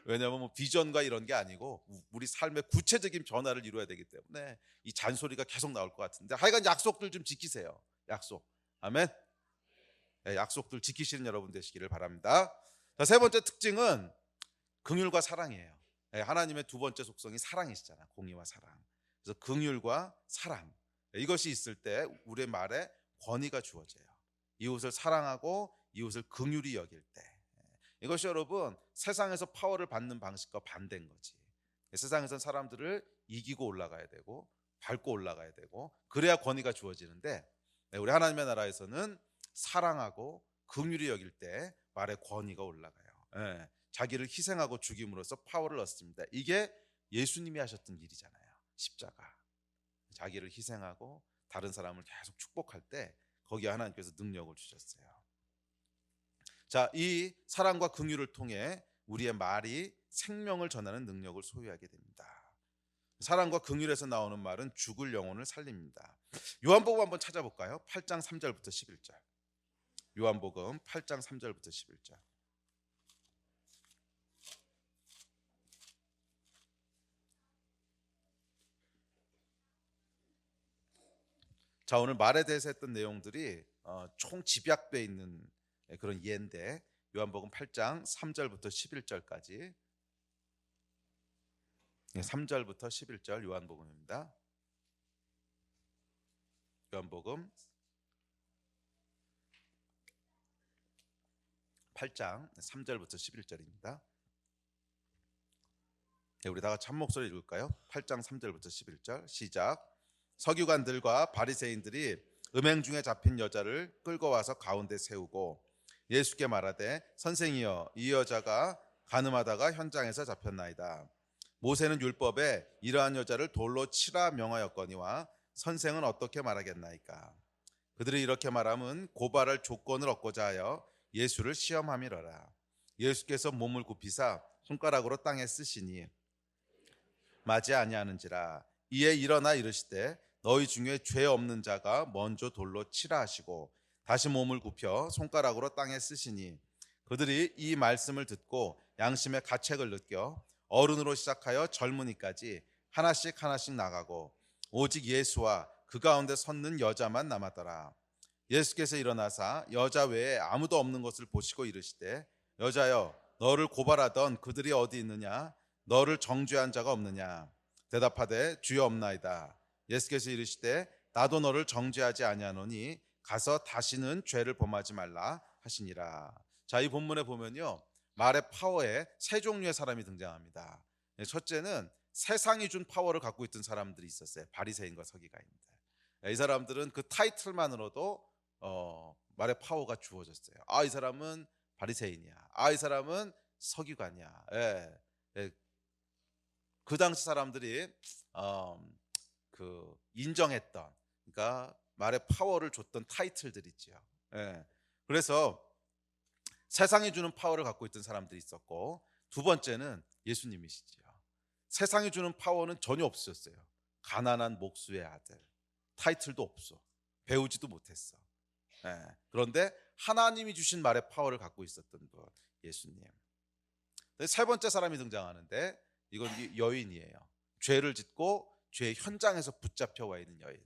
왜냐하면 뭐 비전과 이런 게 아니고 우리 삶의 구체적인 변화를 이루어야 되기 때문에 이 잔소리가 계속 나올 것 같은데, 하여간 약속들 좀 지키세요. 약속. 아멘. 약속들 지키시는 여러분 되시기를 바랍니다. 자, 세 번째 특징은 긍휼과 사랑이에요. 하나님의 두 번째 속성이 사랑이시잖아. 공의와 사랑. 그래서 긍휼과 사랑, 이것이 있을 때 우리의 말에 권위가 주어져요. 이웃을 사랑하고 이웃을 긍휼히 여길 때, 이것이 여러분 세상에서 파워를 받는 방식과 반대인 거지. 세상에서는 사람들을 이기고 올라가야 되고 밟고 올라가야 되고 그래야 권위가 주어지는데, 우리 하나님의 나라에서는 사랑하고 긍휼히 여길 때 말에 권위가 올라가요. 자기를 희생하고 죽임으로써 파워를 얻습니다. 이게 예수님이 하셨던 일이잖아요. 십자가. 자기를 희생하고 다른 사람을 계속 축복할 때 거기에 하나님께서 능력을 주셨어요. 자, 이 사랑과 긍휼을 통해 우리의 말이 생명을 전하는 능력을 소유하게 됩니다. 사랑과 긍휼에서 나오는 말은 죽을 영혼을 살립니다. 요한복음 한번 찾아볼까요? 8장 3절부터 11절. 요한복음 8장 3절부터 11절. 자, 오늘 말에 대해서 했던 내용들이 총 집약되어 있는 그런 예인데, 요한복음 8장 3절부터 11절까지, 3절부터 11절 요한복음입니다. 요한복음 8장 3절부터 11절입니다. 우리 다 같이 한 목소리 읽을까요? 8장 3절부터 11절 시작. 서기관들과 바리새인들이 음행 중에 잡힌 여자를 끌고 와서 가운데 세우고 예수께 말하되 선생이여 이 여자가 간음하다가 현장에서 잡혔나이다. 모세는 율법에 이러한 여자를 돌로 치라 명하였거니와 선생은 어떻게 말하겠나이까. 그들이 이렇게 말함은 고발할 조건을 얻고자 하여 예수를 시험함이러라. 예수께서 몸을 굽히사 손가락으로 땅에 쓰시니 맞지 아니하는지라. 이에 일어나 이르시되 너희 중에 죄 없는 자가 먼저 돌로 치라 하시고 다시 몸을 굽혀 손가락으로 땅에 쓰시니 그들이 이 말씀을 듣고 양심의 가책을 느껴 어른으로 시작하여 젊은이까지 하나씩 하나씩 나가고 오직 예수와 그 가운데 섰는 여자만 남았더라. 예수께서 일어나사 여자 외에 아무도 없는 것을 보시고 이르시되 여자여 너를 고발하던 그들이 어디 있느냐? 너를 정죄한 자가 없느냐? 대답하되 주여 없나이다. 예수께서 이르시되 나도 너를 정죄하지 아니하노니 가서 다시는 죄를 범하지 말라 하시니라. 자, 이 본문에 보면요, 말의 파워에 세 종류의 사람이 등장합니다. 첫째는 세상이 준 파워를 갖고 있던 사람들이 있었어요. 바리새인과 서기관입니다. 이 사람들은 그 타이틀만으로도 말의 파워가 주어졌어요. 아, 이 사람은 바리새인이야. 아, 이 사람은 서기관이야. 예, 예. 그 당시 사람들이 인정했던, 그러니까 말의 파워를 줬던 타이틀들이 있죠. 예. 그래서 세상이 주는 파워를 갖고 있던 사람들이 있었고, 두 번째는 예수님이시죠. 세상이 주는 파워는 전혀 없으셨어요. 가난한 목수의 아들, 타이틀도 없어, 배우지도 못했어. 예. 그런데 하나님이 주신 말의 파워를 갖고 있었던 분, 예수님. 세 번째 사람이 등장하는데 이건 여인이에요. 죄를 짓고 죄의 현장에서 붙잡혀 와 있는 여인.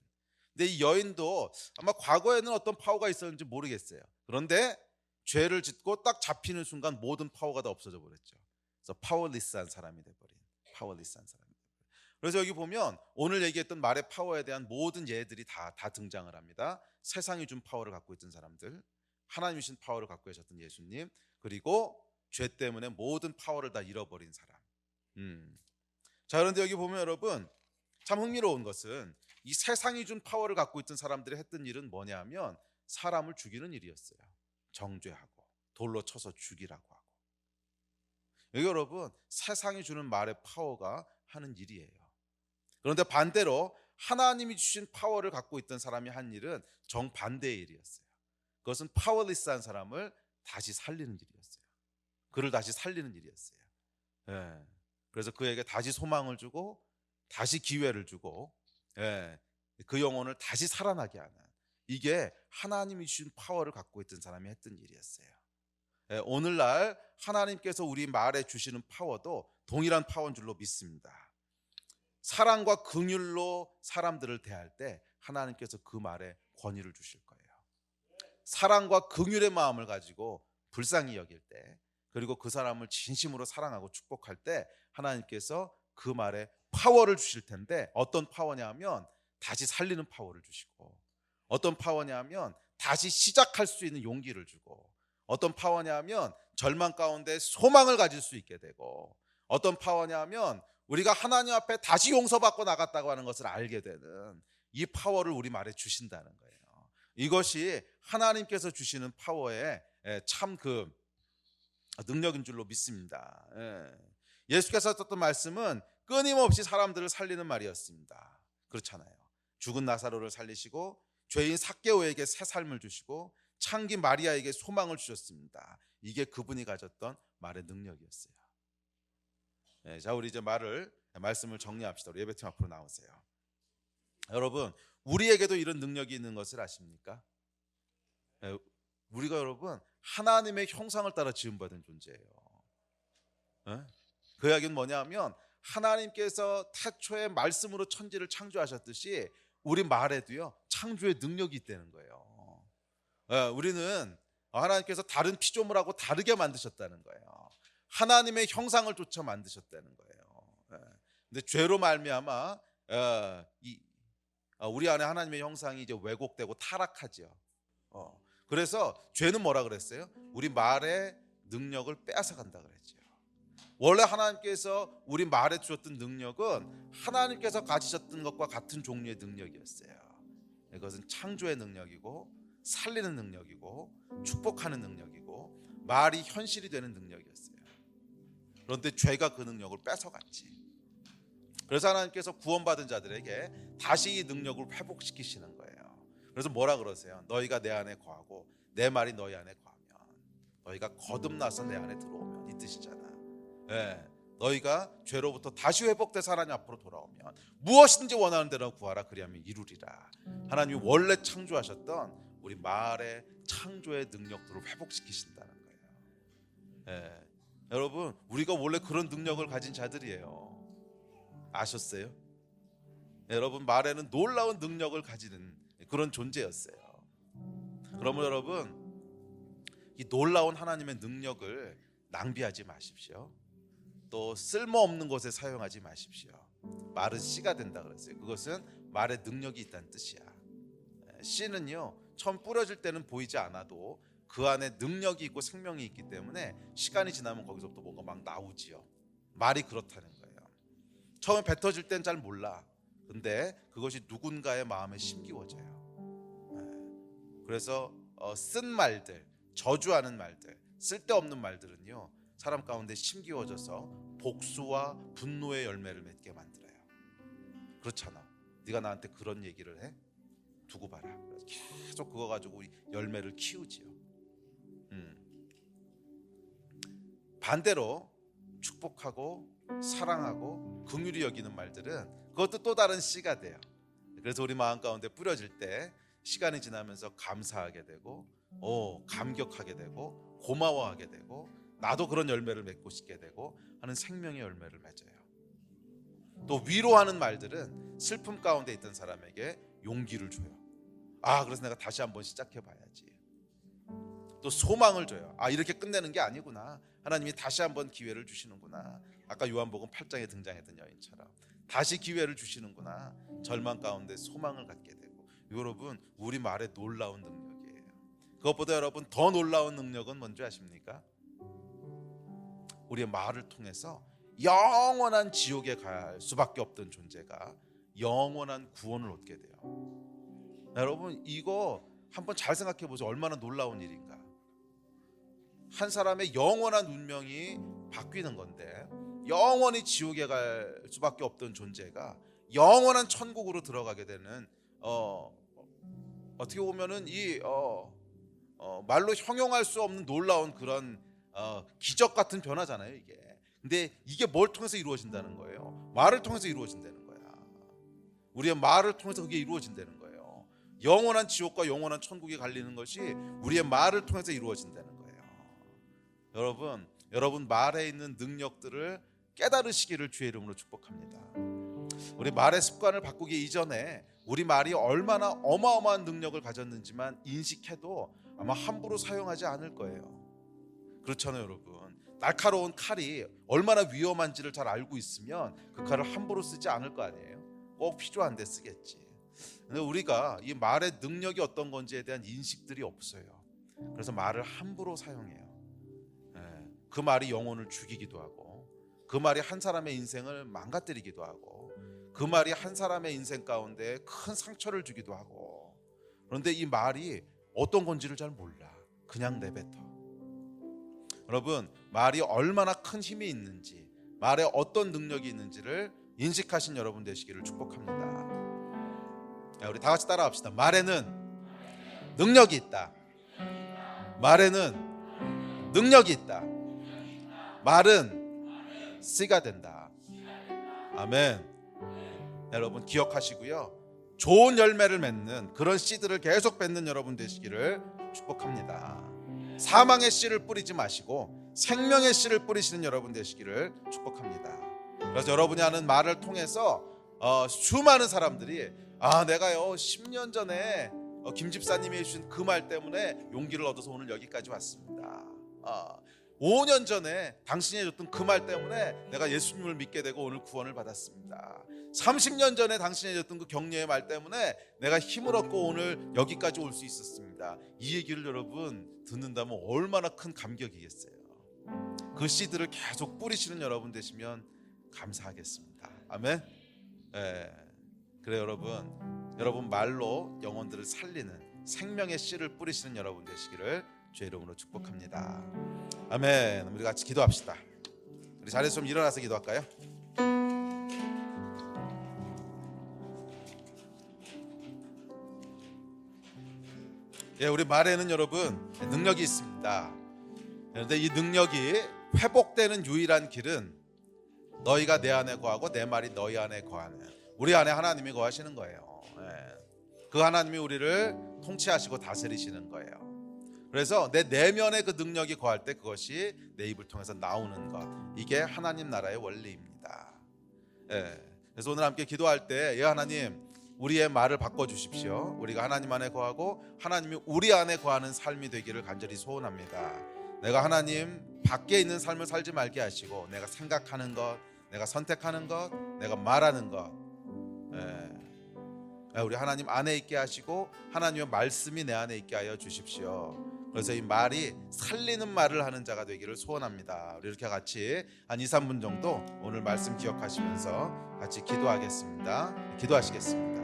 근데 이 여인도 아마 과거에는 어떤 파워가 있었는지 모르겠어요. 그런데 죄를 짓고 딱 잡히는 순간 모든 파워가 다 없어져 버렸죠. 그래서 파워리스한 사람이 돼버린, 파워리스한 사람이 돼버린. 그래서 여기 보면 오늘 얘기했던 말의 파워에 대한 모든 예들이 다 등장을 합니다. 세상이 준 파워를 갖고 있던 사람들, 하나님이 주신 파워를 갖고 계셨던 예수님, 그리고 죄 때문에 모든 파워를 다 잃어버린 사람. 자, 그런데 여기 보면 여러분, 참 흥미로운 것은 이 세상이 준 파워를 갖고 있던 사람들이 했던 일은 뭐냐 하면 사람을 죽이는 일이었어요. 정죄하고 돌로 쳐서 죽이라고 하고. 여기 여러분, 세상이 주는 말의 파워가 하는 일이에요. 그런데 반대로 하나님이 주신 파워를 갖고 있던 사람이 한 일은 정반대의 일이었어요. 그것은 파워리스한 사람을 다시 살리는 일이었어요. 그를 다시 살리는 일이었어요. 예. 그래서 그에게 다시 소망을 주고 다시 기회를 주고, 예, 그 영혼을 다시 살아나게 하는, 이게 하나님이 주신 파워를 갖고 있던 사람이 했던 일이었어요. 예, 오늘날 하나님께서 우리 말에 주시는 파워도 동일한 파워인 줄로 믿습니다. 사랑과 긍휼로 사람들을 대할 때 하나님께서 그 말에 권위를 주실 거예요. 사랑과 긍휼의 마음을 가지고 불쌍히 여길 때, 그리고 그 사람을 진심으로 사랑하고 축복할 때 하나님께서 그 말에 파워를 주실 텐데, 어떤 파워냐 하면 다시 살리는 파워를 주시고, 어떤 파워냐 하면 다시 시작할 수 있는 용기를 주고, 어떤 파워냐 하면 절망 가운데 소망을 가질 수 있게 되고, 어떤 파워냐 하면 우리가 하나님 앞에 다시 용서받고 나갔다고 하는 것을 알게 되는, 이 파워를 우리 말에 주신다는 거예요. 이것이 하나님께서 주시는 파워의 참 그 능력인 줄로 믿습니다. 예수께서 하셨던 말씀은 끊임없이 사람들을 살리는 말이었습니다. 그렇잖아요. 죽은 나사로를 살리시고 죄인 삭개오에게 새 삶을 주시고 창기 마리아에게 소망을 주셨습니다. 이게 그분이 가졌던 말의 능력이었어요. 자, 우리 이제 말씀을 정리합시다. 우리 예배팀 앞으로 나오세요. 여러분, 우리에게도 이런 능력이 있는 것을 아십니까? 우리가 여러분 하나님의 형상을 따라 지음받은 존재예요. 그 이야기는 뭐냐면 하나님께서 태초에 말씀으로 천지를 창조하셨듯이 우리 말에도요 창조의 능력이 있다는 거예요. 우리는 하나님께서 다른 피조물하고 다르게 만드셨다는 거예요. 하나님의 형상을 쫓아 만드셨다는 거예요. 근데 죄로 말미암아 우리 안에 하나님의 형상이 이제 왜곡되고 타락하죠. 그래서 죄는 뭐라 그랬어요? 우리 말의 능력을 빼앗아간다 그랬죠. 원래 하나님께서 우리 말에 주셨던 능력은 하나님께서 가지셨던 것과 같은 종류의 능력이었어요. 이것은 창조의 능력이고 살리는 능력이고 축복하는 능력이고 말이 현실이 되는 능력이었어요. 그런데 죄가 그 능력을 뺏어갔지. 그래서 하나님께서 구원받은 자들에게 다시 이 능력을 회복시키시는 거예요. 그래서 뭐라 그러세요? 너희가 내 안에 거하고 내 말이 너희 안에 거하면 너희가 거듭나서 내 안에 들어오면, 이 뜻이잖아. 너희가 죄로부터 다시 회복돼서 하나님 앞으로 돌아오면 무엇인지 원하는 대로 구하라, 그리하면 이루리라. 하나님이 원래 창조하셨던 우리 말의 창조의 능력들을 회복시키신다는 거예요. 여러분, 우리가 원래 그런 능력을 가진 자들이에요. 아셨어요? 여러분, 말에는 놀라운 능력을 가지는 그런 존재였어요. 그러면 여러분, 이 놀라운 하나님의 능력을 낭비하지 마십시오. 또 쓸모없는 곳에 사용하지 마십시오. 말은 씨가 된다 그랬어요. 그것은 말의 능력이 있다는 뜻이야. 씨는요 처음 뿌려질 때는 보이지 않아도 그 안에 능력이 있고 생명이 있기 때문에 시간이 지나면 거기서부터 뭔가 막 나오지요. 말이 그렇다는 거예요. 처음에 뱉어질 땐 잘 몰라. 근데 그것이 누군가의 마음에 심기워져요. 그래서 쓴 말들, 저주하는 말들, 쓸데없는 말들은요 사람 가운데 심기워져서 복수와 분노의 열매를 맺게 만들어요. 그렇잖아. 네가 나한테 그런 얘기를 해? 두고 봐라. 계속 그거 가지고 열매를 키우지요. 반대로 축복하고 사랑하고 긍휼히 여기는 말들은 그것도 또 다른 씨가 돼요. 그래서 우리 마음 가운데 뿌려질 때 시간이 지나면서 감사하게 되고 감격하게 되고 고마워하게 되고 나도 그런 열매를 맺고 싶게 되고 하는 생명의 열매를 맺어요. 또 위로하는 말들은 슬픔 가운데 있던 사람에게 용기를 줘요. 그래서 내가 다시 한번 시작해 봐야지. 또 소망을 줘요. 이렇게 끝내는 게 아니구나. 하나님이 다시 한번 기회를 주시는구나. 아까 요한복음 8장에 등장했던 여인처럼 다시 기회를 주시는구나. 절망 가운데 소망을 갖게 되고. 여러분, 우리 말에 놀라운 능력이에요. 그것보다 여러분 더 놀라운 능력은 뭔지 아십니까? 우리의 말을 통해서 영원한 지옥에 갈 수밖에 없던 존재가 영원한 구원을 얻게 돼요. 여러분, 이거 한번 잘 생각해 보세요. 얼마나 놀라운 일인가. 한 사람의 영원한 운명이 바뀌는 건데 영원히 지옥에 갈 수밖에 없던 존재가 영원한 천국으로 들어가게 되는 어떻게 보면은 말로 형용할 수 없는 놀라운 그런 기적 같은 변화잖아요, 이게. 근데 이게 뭘 통해서 이루어진다는 거예요? 말을 통해서 이루어진다는 거야. 우리의 말을 통해서 그게 이루어진다는 거예요. 영원한 지옥과 영원한 천국에 갈리는 것이 우리의 말을 통해서 이루어진다는 거예요. 여러분 말에 있는 능력들을 깨달으시기를 주의 이름으로 축복합니다. 우리 말의 습관을 바꾸기 이전에 우리 말이 얼마나 어마어마한 능력을 가졌는지만 인식해도 아마 함부로 사용하지 않을 거예요. 그렇잖아요, 여러분. 날카로운 칼이 얼마나 위험한지를 잘 알고 있으면 그 칼을 함부로 쓰지 않을 거 아니에요. 꼭 필요한 데 쓰겠지. 근데 우리가 이 말의 능력이 어떤 건지에 대한 인식들이 없어요. 그래서 말을 함부로 사용해요. 그 말이 영혼을 죽이기도 하고, 그 말이 한 사람의 인생을 망가뜨리기도 하고, 그 말이 한 사람의 인생 가운데 큰 상처를 주기도 하고. 그런데 이 말이 어떤 건지를 잘 몰라. 그냥 내뱉어. 여러분, 말이 얼마나 큰 힘이 있는지, 말에 어떤 능력이 있는지를 인식하신 여러분 되시기를 축복합니다. 우리 다 같이 따라합시다. 말에는 능력이 있다. 말에는 능력이 있다. 말은 씨가 된다. 아멘. 여러분 기억하시고요. 좋은 열매를 맺는 그런 씨들을 계속 맺는 여러분 되시기를 축복합니다. 사망의 씨를 뿌리지 마시고 생명의 씨를 뿌리시는 여러분 되시기를 축복합니다. 그래서 여러분이 하는 말을 통해서 수많은 사람들이 내가요 10년 전에 김 집사님이 해주신 그 말 때문에 용기를 얻어서 오늘 여기까지 왔습니다. 5년 전에 당신이 해줬던 그 말 때문에 내가 예수님을 믿게 되고 오늘 구원을 받았습니다. 30년 전에 당신이 해줬던 그 격려의 말 때문에 내가 힘을 얻고 오늘 여기까지 올 수 있었습니다. 이 얘기를 여러분 듣는다면 얼마나 큰 감격이겠어요. 그 씨들을 계속 뿌리시는 여러분 되시면 감사하겠습니다. 아멘. 그래 여러분 말로 영혼들을 살리는 생명의 씨를 뿌리시는 여러분 되시기를 주의 이름으로 축복합니다. 아멘. 우리 같이 기도합시다. 우리 자리에서 좀 일어나서 기도할까요? 우리 말에는 여러분 능력이 있습니다. 그런데 이 능력이 회복되는 유일한 길은 너희가 내 안에 거하고 내 말이 너희 안에 거하는, 우리 안에 하나님이 거하시는 거예요. 그 하나님이 우리를 통치하시고 다스리시는 거예요. 그래서 내 내면의 그 능력이 거할 때 그것이 내 입을 통해서 나오는 것, 이게 하나님 나라의 원리입니다. 그래서 오늘 함께 기도할 때 하나님 우리의 말을 바꿔주십시오. 우리가 하나님 안에 거하고 하나님이 우리 안에 거하는 삶이 되기를 간절히 소원합니다. 내가 하나님 밖에 있는 삶을 살지 말게 하시고 내가 생각하는 것, 내가 선택하는 것, 내가 말하는 것, 우리 하나님 안에 있게 하시고 하나님의 말씀이 내 안에 있게 하여 주십시오. 그래서 이 말이 살리는 말을 하는 자가 되기를 소원합니다. 우리 이렇게 같이 한 2, 3분 정도 오늘 말씀 기억하시면서 같이 기도하겠습니다. 기도하시겠습니다.